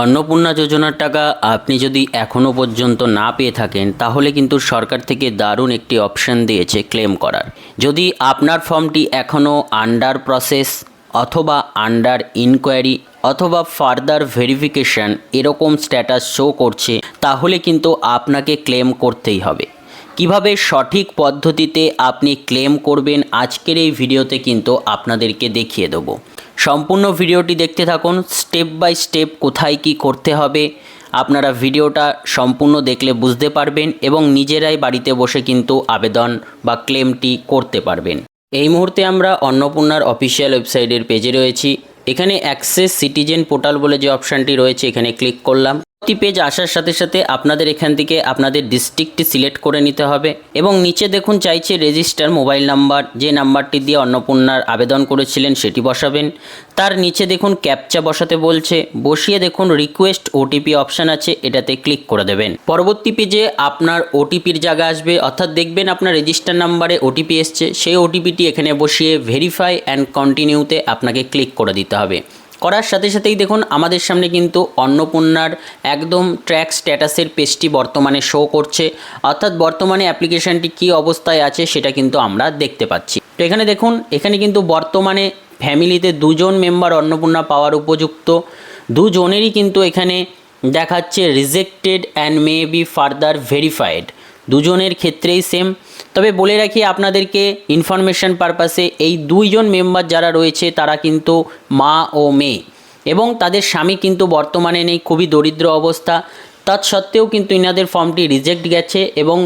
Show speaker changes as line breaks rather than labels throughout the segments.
অন্নপূর্ণা যোজনার টাকা আপনি যদি এখনও পর্যন্ত না পেয়ে থাকেন তাহলে কিন্তু সরকার থেকে দারুণ একটি অপশান দিয়েছে ক্লেম করার। যদি আপনার ফর্মটি এখনও আন্ডার প্রসেস অথবা আন্ডার ইনকোয়ারি অথবা ফার্দার ভেরিফিকেশান এরকম স্ট্যাটাস শো করছে তাহলে কিন্তু আপনাকে ক্লেম করতেই হবে। কিভাবে সঠিক পদ্ধতিতে আপনি ক্লেম করবেন আজকের এই ভিডিওতে কিন্তু আপনাদেরকে দেখিয়ে দেবো। সম্পূর্ণ ভিডিওটি দেখতে থাকুন, স্টেপ বাই স্টেপ কোথায় কি করতে হবে আপনারা ভিডিওটা সম্পূর্ণ দেখলে বুঝতে পারবেন এবং নিজেরাই বাড়িতে বসে কিন্তু আবেদন বা ক্লেমটি করতে পারবেন। এই মুহূর্তে আমরা অন্নপূর্ণার অফিসিয়াল ওয়েবসাইটের পেজে রয়েছি। এখানে অ্যাক্সেস সিটিজেন পোর্টাল বলে যে অপশানটি রয়েছে এখানে ক্লিক করলাম। পেজ আসার সাথে সাথে আপনাদের এখান থেকে আপনাদের ডিস্ট্রিক্টটি সিলেক্ট করে নিতে হবে এবং নিচে দেখুন চাইছে রেজিস্টার মোবাইল নাম্বার, যে নাম্বারটি দিয়ে অন্নপূর্ণার আবেদন করেছিলেন সেটি বসাবেন। তার নিচে দেখুন ক্যাপচা বসাতে বলছে, বসিয়ে দেখুন রিকোয়েস্ট ওটিপি অপশান আছে, এটাতে ক্লিক করে দেবেন। পরবর্তী পেজে আপনার ওটিপির জায়গা আসবে, অর্থাৎ দেখবেন আপনার রেজিস্টার নাম্বারে ওটিপি এসছে, সেই ওটিপিটি এখানে বসিয়ে ভেরিফাই অ্যান্ড কন্টিনিউতে আপনাকে ক্লিক করে দিতে হবে। করার সাথে সাথেই দেখুন আমাদের সামনে কিন্তু অন্নপূর্ণার একদম ট্র্যাক স্ট্যাটাসের পেজটি বর্তমানে শো করছে, অর্থাৎ বর্তমানে অ্যাপ্লিকেশানটি কী অবস্থায় আছে সেটা কিন্তু আমরা দেখতে পাচ্ছি। তো এখানে দেখুন, এখানে কিন্তু বর্তমানে ফ্যামিলিতে দুজন মেম্বার অন্নপূর্ণা পাওয়ার উপযুক্ত, দুজনেরই কিন্তু এখানে দেখাচ্ছে rejected and may be further verified, দুজনের ক্ষেত্রেই সেম। তবে বলে রাখি আপনাদেরকে ইনফরমেশন পারপাসে, এই দুইজন মেম্বার যারা রয়েছে তারা কিন্তু মা ও মেয়ে এবং তাদের স্বামী কিন্তু বর্তমানে নেই, খুবই দরিদ্র অবস্থা। তৎসত্ত্বেও কিন্তু ইনাদের ফর্মটি রিজেক্ট গেছে এবং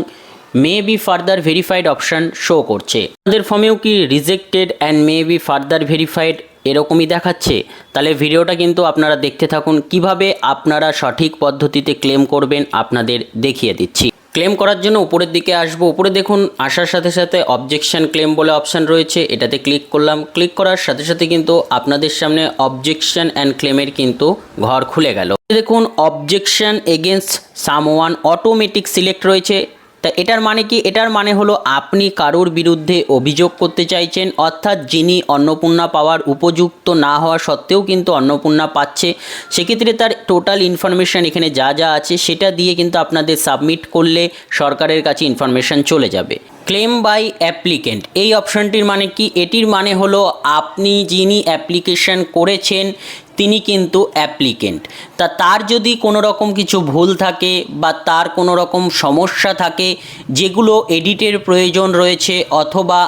may be further verified option show করছে। আমাদের ফর্মেও কি rejected and may be further verified এরকমই দেখাচ্ছে। তাহলে ভিডিওটা কিন্তু আপনারা দেখতে থাকুন, কিভাবে আপনারা সঠিক পদ্ধতিতে ক্লেম করবেন আপনাদের দেখিয়ে দিচ্ছি। ক্লেম করার জন্য উপরের দিকে আসবো, উপরে দেখুন আসার সাথে সাথে অবজেকশন ক্লেম বলে অপশান রয়েছে, এটাতে ক্লিক করলাম। ক্লিক করার সাথে সাথে কিন্তু আপনাদের সামনে অবজেকশন অ্যান্ড ক্লেমের কিন্তু ঘর খুলে গেল। দেখুন objection against someone automatic select রয়েছে। তা এটার মানে কি? এটার মানে হলো আপনি কারোর বিরুদ্ধে অভিযোগ করতে চাইছেন, অর্থাৎ যিনি অন্নপূর্ণা পাওয়ার উপযুক্ত না হওয়া সত্ত্বেও কিন্তু অন্নপূর্ণা পাচ্ছে, সেক্ষেত্রে তার টোটাল ইনফরমেশান এখানে যা যা আছে সেটা দিয়ে কিন্তু আপনাদের সাবমিট করলে সরকারের কাছে ইনফরমেশান চলে যাবে। ক্লেম বাই অ্যাপ্লিকেন্ট এই অপশানটির মানে কি? এটির মানে হলো আপনি যিনি অ্যাপ্লিকেশান করেছেন তিনি কিন্তু অ্যাপ্লিকেন্ট, তার যদি কোনো রকম কিছু ভুল থাকে বা তার কোনো রকম সমস্যা থাকে যেগুলো এডিটের প্রয়োজন রয়েছে, অথবা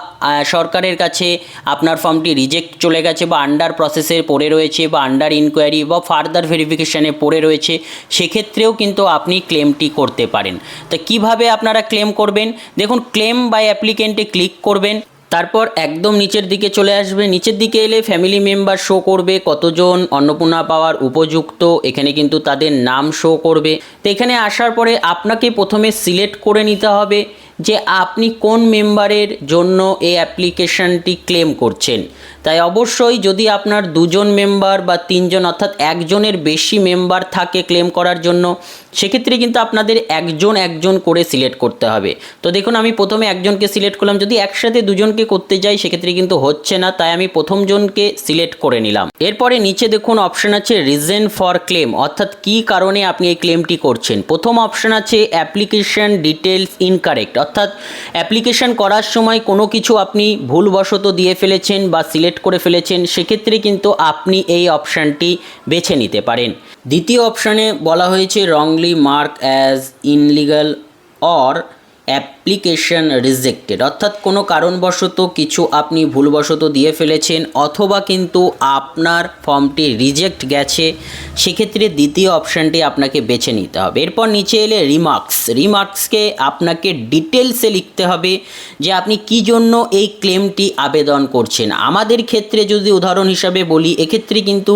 সরকারের কাছে আপনার ফর্মটি রিজেক্ট চলে গেছে বা আন্ডার প্রসেসে পড়ে রয়েছে বা আন্ডার ইনকোয়ারি বা ফার্দার ভেরিফিকেশানে পড়ে রয়েছে, সেক্ষেত্রেও কিন্তু আপনি ক্লেমটি করতে পারেন। তা কিভাবে আপনারা ক্লেম করবেন? দেখুন ক্লেম বাই অ্যাপ্লিকেন্টে ক্লিক করবেন, তারপর একদম নিচের দিকে চলে আসবে। নিচের দিকে এলে ফ্যামিলি মেম্বার শো করবে, কতজন অন্নপূর্ণা পাওয়ার উপযুক্ত, এখানে কিন্তু তাদের নাম শো করবে। তো এখানে আসার পরে আপনাকে প্রথমে সিলেক্ট করে নিতে হবে যে আপনি কোন মেম্বারের জন্য এই অ্যাপ্লিকেশানটি ক্লেম করছেন। তাই অবশ্যই যদি আপনার দুজন মেম্বার বা তিনজন অর্থাৎ একজনের বেশি মেম্বার থাকে ক্লেম করার জন্য, সেক্ষেত্রে কিন্তু আপনাদের একজন একজন করে সিলেক্ট করতে হবে। তো দেখুন আমি প্রথমে একজনকে সিলেক্ট করলাম, যদি একসাথে দুজনকে করতে যাই সেক্ষেত্রে কিন্তু হচ্ছে না, তাই আমি প্রথম জনকে সিলেক্ট করে নিলাম। এরপরে নিচে দেখুন অপশান আছে রিজন ফর ক্লেম, অর্থাৎ কী কারণে আপনি এই ক্লেমটি করছেন। প্রথম অপশান আছে অ্যাপ্লিকেশান ডিটেলস ইনকারেক্ট, অর্থাৎ অ্যাপ্লিকেশান করার সময় কোনো কিছু আপনি ভুলবশত দিয়ে ফেলেছেন বা সিলেক্ট করে ফেলেছেন, সেক্ষেত্রে কিন্তু আপনি এই অপশানটি বেছে নিতে পারেন। দ্বিতীয় অপশানে বলা হয়েছে wrongly mark as illegal or application rejected, অর্থাৎ কোনো কারণবশত কিছু আপনি ভুলবশত দিয়ে ফেলেছেন অথবা কিন্তু আপনার ফর্মটি রিজেক্ট গেছে, সেক্ষেত্রে দ্বিতীয় অপশানটি আপনাকে বেছে নিতে হবে। এরপর নিচে এলে রিমার্কসকে আপনাকে ডিটেলসে লিখতে হবে যে আপনি কী জন্য এই ক্লেমটি আবেদন করছেন। আমাদের ক্ষেত্রে যদি উদাহরণ হিসাবে বলি, এক্ষেত্রে কিন্তু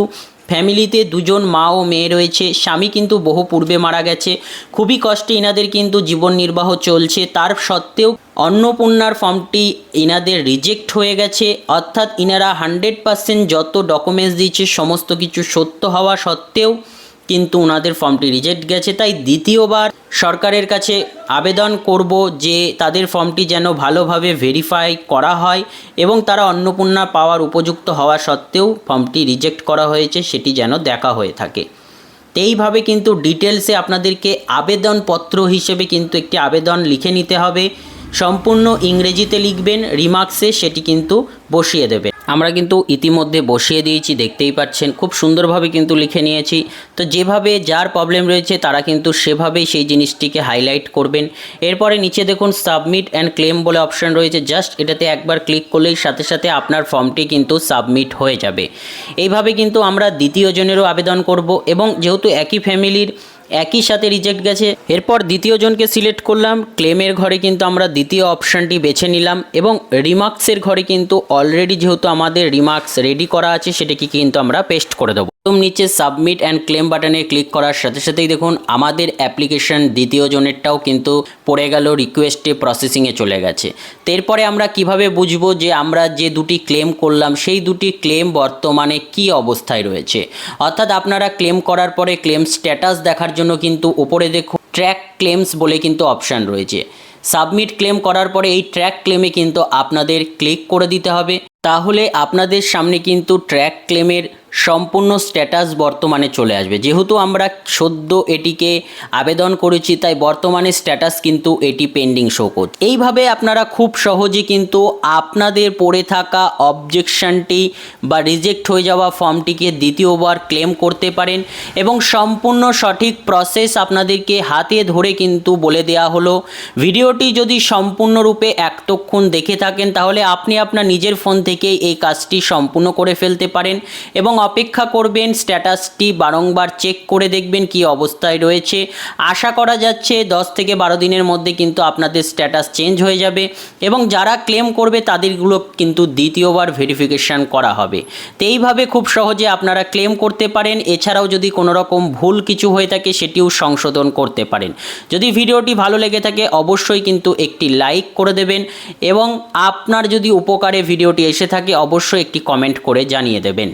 ফ্যামিলিতে দুজন মা ও মেয়ে রয়েছে, স্বামী কিন্তু বহু পূর্বে মারা গেছে, খুবই কষ্টে ইনাদের কিন্তু জীবন নির্বাহ চলছে, তার সত্ত্বেও অন্নপূর্ণার ফর্মটি ইনাদের রিজেক্ট হয়ে গেছে, অর্থাৎ ইনারা 100% যত ডকুমেন্টস দিয়েছে সমস্ত কিছু সত্য হওয়া সত্ত্বেও কিন্তু ওনাদের ফর্মটি রিজেক্ট গেছে। তাই দ্বিতীয়বার সরকারের কাছে আবেদন করব যে তাদের ফর্মটি যেন ভালোভাবে ভেরিফাই করা হয় এবং তারা অন্নপূর্ণা পাওয়ার উপযুক্ত হওয়া সত্ত্বেও ফর্মটি রিজেক্ট করা হয়েছে সেটি যেন দেখা হয়ে থাকে। এইভাবে কিন্তু ডিটেলসে আপনাদেরকে আবেদনপত্র হিসেবে কিন্তু একটি আবেদন লিখে নিতে হবে। সম্পূর্ণ ইংরেজিতে লিখবেন, রিমার্কসে সেটি কিন্তু বসিয়ে দেবেন। আমরা কিন্তু ইতিমধ্যে বসিয়ে দিয়েছি, দেখতেই পাচ্ছেন খুব সুন্দরভাবে কিন্তু লিখে নিয়েছি। তো যেভাবে যার প্রবলেম রয়েছে তারা কিন্তু সেভাবেই সেই জিনিসটিকে হাইলাইট করবেন। এরপরে নিচে দেখুন সাবমিট অ্যান্ড ক্লেম বলে অপশান রয়েছে, জাস্ট এটাতে একবার ক্লিক করলেই সাথে সাথে আপনার ফর্মটি কিন্তু সাবমিট হয়ে যাবে। এইভাবে কিন্তু আমরা দ্বিতীয় জনেরও আবেদন করব, এবং যেহেতু একই ফ্যামিলির একই সাথে রিজেক্ট গেছে, এরপর দ্বিতীয় জনকে সিলেক্ট করলাম। ক্লেমের ঘরে কিন্তু আমরা দ্বিতীয় অপশানটি বেছে নিলাম, এবং রিমার্কসের ঘরে কিন্তু অলরেডি যেহেতু আমাদের রিমার্কস রেডি করা আছে সেটাকে কিন্তু আমরা পেস্ট করে দেবো। নিচে সাবমিট অ্যান্ড ক্লেম বাটনে ক্লিক করার সাথে সাথেই দেখুন আমাদের অ্যাপ্লিকেশন দ্বিতীয় জনেরটাও কিন্তু পড়ে গেল, রিকোয়েস্টে প্রসেসিংয়ে চলে গেছে। তো এরপরে আমরা কিভাবে বুঝবো যে আমরা যে দুটি ক্লেম করলাম সেই দুটি ক্লেম বর্তমানে কি অবস্থায় রয়েছে? অর্থাৎ আপনারা ক্লেম করার পরে ক্লেম স্ট্যাটাস দেখার জন্য কিন্তু উপরে দেখুন ট্র্যাক ক্লেমস বলে কিন্তু অপশান রয়েছে। সাবমিট ক্লেম করার পরে এই ট্র্যাক ক্লেমে কিন্তু আপনাদের ক্লিক করে দিতে হবে। তাহলে আপনাদের সামনে কিন্তু ট্র্যাক ক্লেমের সম্পূর্ণ স্ট্যাটাস বর্তমানে চলে আসবে। যেহেতু আমরা সদ্য এটিকে আবেদন করেছি তাই বর্তমানে স্ট্যাটাস কিন্তু এটি পেন্ডিং শো করছে। এইভাবে আপনারা খুব সহজে কিন্তু আপনাদের পড়ে থাকা অবজেকশনটি বা রিজেক্ট হয়ে যাওয়া ফর্মটিকে দ্বিতীয়বার ক্লেম করতে পারেন, এবং সম্পূর্ণ সঠিক প্রসেস আপনাদেরকে হাতে ধরে কিন্তু বলে দেওয়া হলো। ভিডিওটি যদি সম্পূর্ণরূপে এতক্ষণ দেখে থাকেন তাহলে আপনি আপনার নিজের ফোন থেকেই এই কাজটি সম্পূর্ণ করে ফেলতে পারেন, এবং অপেক্ষা করবেন, স্ট্যাটাসটি বারংবার চেক করে দেখবেন কি অবস্থায় রয়েছে। আশা করা যাচ্ছে 10 থেকে 12 দিনের মধ্যে কিন্তু আপনাদের স্ট্যাটাস চেঞ্জ হয়ে যাবে, এবং যারা ক্লেম করবে তাদেরগুলো কিন্তু দ্বিতীয়বার ভেরিফিকেশান করা হবে। তো এইভাবে খুব সহজে আপনারা ক্লেম করতে পারেন। এছাড়াও যদি কোনো রকম ভুল কিছু হয়ে থাকে সেটিও সংশোধন করতে পারেন। যদি ভিডিওটি ভালো লেগে থাকে অবশ্যই কিন্তু একটি লাইক করে দেবেন, এবং আপনার যদি উপকারে ভিডিওটি এসে থাকে অবশ্যই একটি কমেন্ট করে জানিয়ে দেবেন।